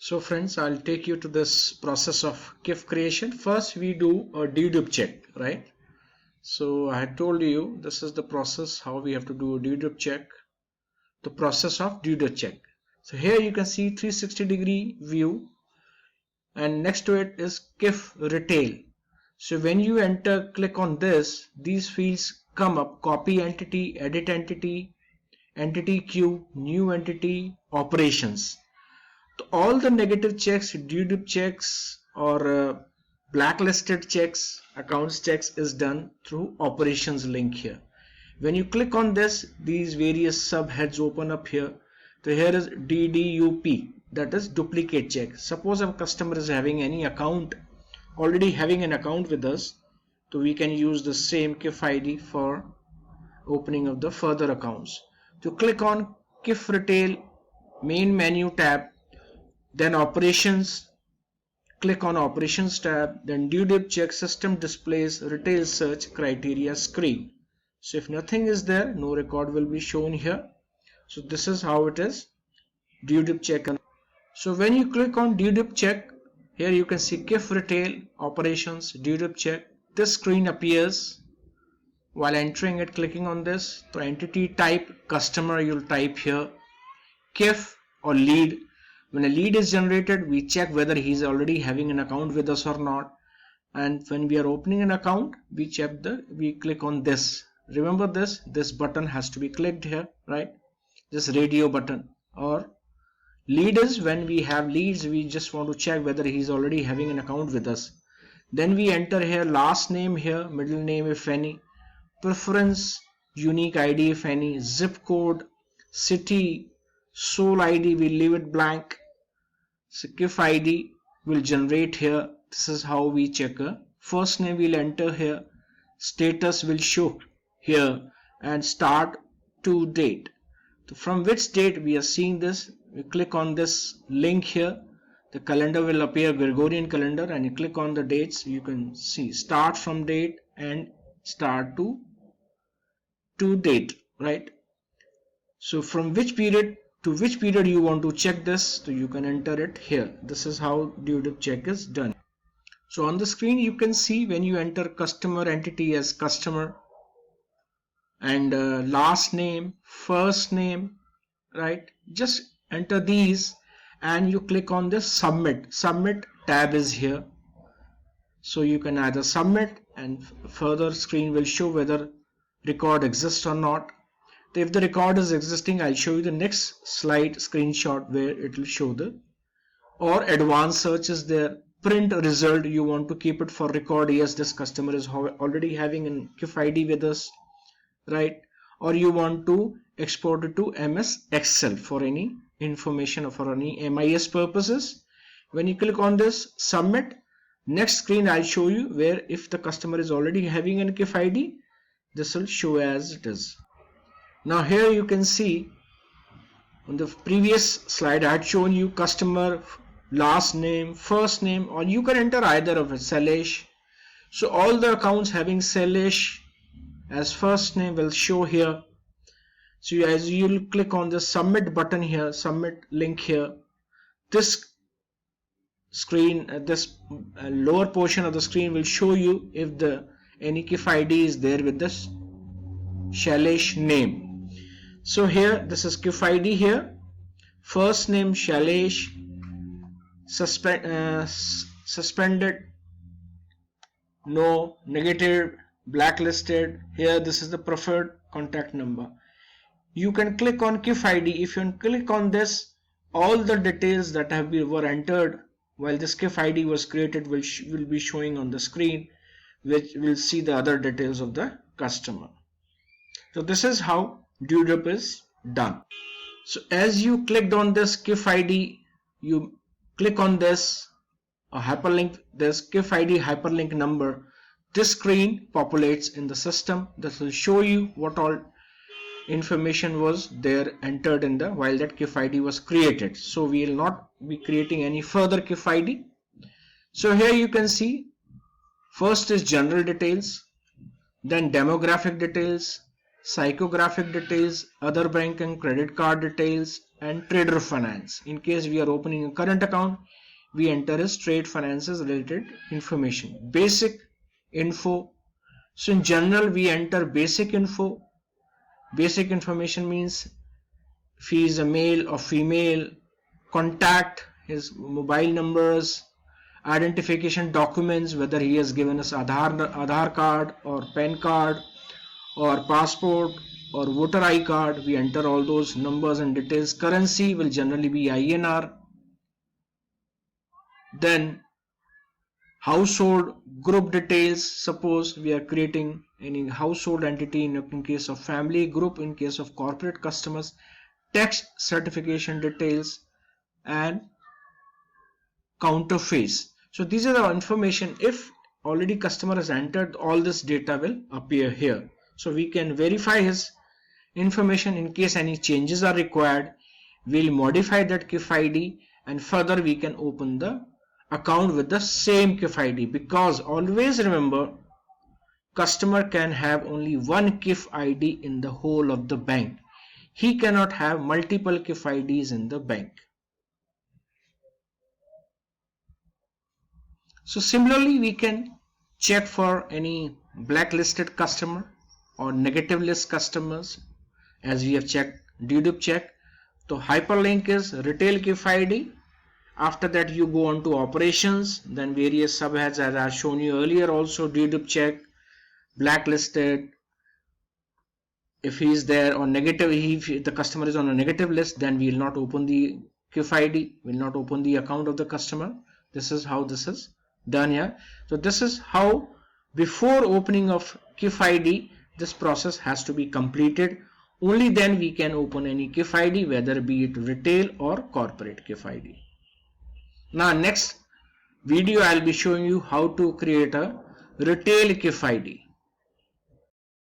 So friends, I'll take you to this process of KIF creation. First we do a dedup check, right? So I had told you this is the process how we have to do a dedup check. The process of dedup check. So here you can see 360-degree view and next to it is KIF retail. So when you enter, click on this, these fields come up: copy entity, edit entity, entity queue, new entity, operations. All the negative checks, dedup checks or blacklisted checks, accounts checks is done through operations link here. When you click on this, these various subheads open up here. So here is DDUP, that is duplicate check. Suppose a customer is having any account, already having an account with us, so we can use the same KIF ID for opening of the further accounts. To click on KIF retail main menu tab, then operations, click on operations tab, then dedup check system displays retail search criteria screen. So if nothing is there, no record will be shown here. So this is how it is, dedup check. So when you click on dedup check, here you can see KIF retail, operations, dedup check. This screen appears while entering it. Clicking on this, so entity type customer, you'll type here KIF or lead. When a lead is generated, we check whether he is already having an account with us or not. And when we are opening an account, we click on this. Remember this button has to be clicked here, right? This radio button. Or lead is when we have leads, we just want to check whether he is already having an account with us. Then we enter here last name here, middle name if any, preference, unique ID if any, zip code, city, sole ID, we leave it blank. So KIF ID will generate here. This is how we check a first name, we'll enter here, status will show here, and start to date. So from which date we are seeing this, we click on this link here, the calendar will appear, Gregorian calendar, and you click on the dates, you can see start from date and start to date, right? So from which period to which period you want to check this, so you can enter it here. This is how dedup check is done. So on the screen you can see when you enter customer entity as customer and last name, first name, right? Just enter these and you click on this submit. Submit tab is here. So you can either submit and further screen will show whether record exists or not. If the record is existing, I'll show you the next slide screenshot where it will show the, or advanced search is there, print result, you want to keep it for record, yes this customer is already having an KIF ID with us, right? Or you want to export it to MS Excel for any information or for any MIS purposes. When you click on this submit, next screen I'll show you where if the customer is already having an KIF ID, this will show as it is. Now here you can see on the previous slide I had shown you customer, last name, first name, or you can enter either of it, Salesh. So all the accounts having Salesh as first name will show here. So as you'll click on the submit button here, submit link here, this screen, this lower portion of the screen will show you if the any KIF ID is there with this Shailesh name. So here this is KIF ID here, first name Shailesh, suspended, no, negative, blacklisted. Here this is the preferred contact number. You can click on KIF ID. If you click on this, all the details that were entered while this KIF ID was created will be showing on the screen, which will see the other details of the customer. So this is how dedup is done. So as you clicked on this KIF ID, you click on this hyperlink, this KIF ID hyperlink number, this screen populates in the system. This will show you what all information was there entered in the while that KIF ID was created. So we will not be creating any further KIF ID. So here you can see first is general details, then demographic details, psychographic details, other bank and credit card details, and trader finance. In case we are opening a current account, we enter his trade finances related information. Basic info. So in general, we enter basic info. Basic information means if he is a male or female, contact, his mobile numbers, identification documents, whether he has given us Aadhaar card or PAN card or passport or voter ID card. We enter all those numbers and details. Currency will generally be INR. Then household group details. Suppose we are creating any household entity in case of family, group in case of corporate customers. Tax certification details and counterface. So these are the information. If already customer has entered, all this data will appear here. So we can verify his information. In case any changes are required, we'll modify that KIF ID, and further we can open the account with the same KIF ID, because always remember, customer can have only one KIF ID in the whole of the bank. He cannot have multiple KIF IDs in the bank. So similarly, we can check for any blacklisted customer or negative list customers, as we have checked Dedup check. So hyperlink is retail KIF ID. After that you go on to operations, then various subheads as I have shown you earlier, also Dedup check, blacklisted. If he is there on negative, if the customer is on a negative list, then we will not open the KIF ID, will not open the account of the customer. This is how this is done here. So this is how before opening of KIF ID, this process has to be completed. Only then we can open any KIF ID, whether be it retail or corporate KIF ID. Now next video I will be showing you how to create a retail KIF ID.